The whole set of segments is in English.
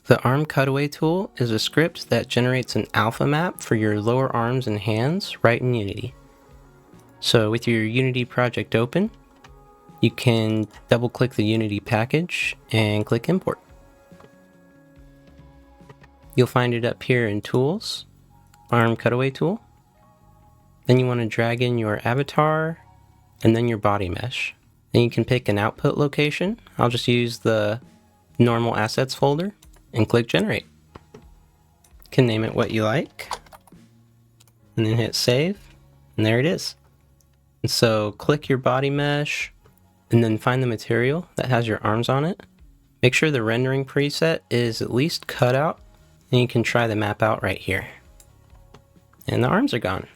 The Arm Cutaway Tool is a script that generates an alpha map for your lower arms and hands right in Unity. So with your Unity project open, you can double click the Unity package and click Import. You'll find it up here in Tools, Arm Cutaway Tool. Then you want to drag in your avatar and then your body mesh. Then you can pick an output location. I'll just use the normal assets folder and click Generate. You can name it what you like and then hit Save, and there it is. And so click your body mesh and then find the material that has your arms on it. Make sure the rendering preset is at least cut out, and you can try the map out right here. And the arms are gone.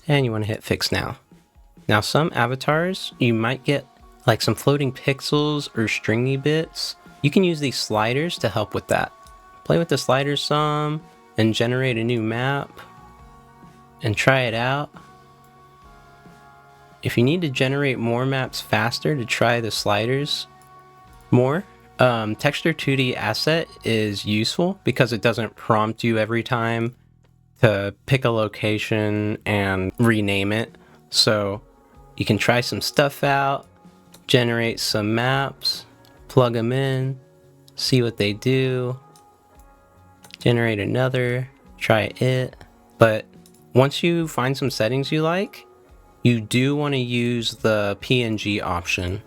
And you want to hit Fix Now. Now some avatars, you might get like some floating pixels or stringy bits. You can use these sliders to help with that. Play with the sliders some and generate a new map and try it out. If you need to generate more maps faster to try the sliders more, Texture 2D Asset is useful because it doesn't prompt you every time to pick a location and rename it. So you can try some stuff out, generate some maps, plug them in, see what they do, generate another, try it. But once you find some settings you like, you do want to use the PNG option,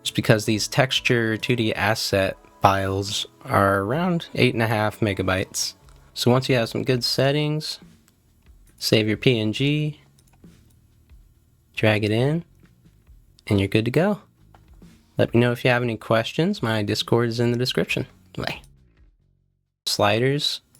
just because these texture 2D asset files are around 8.5 megabytes. So once you have some good settings, save your PNG, drag it in, and you're good to go. Let me know if you have any questions. My Discord is in the description. Bye. Sliders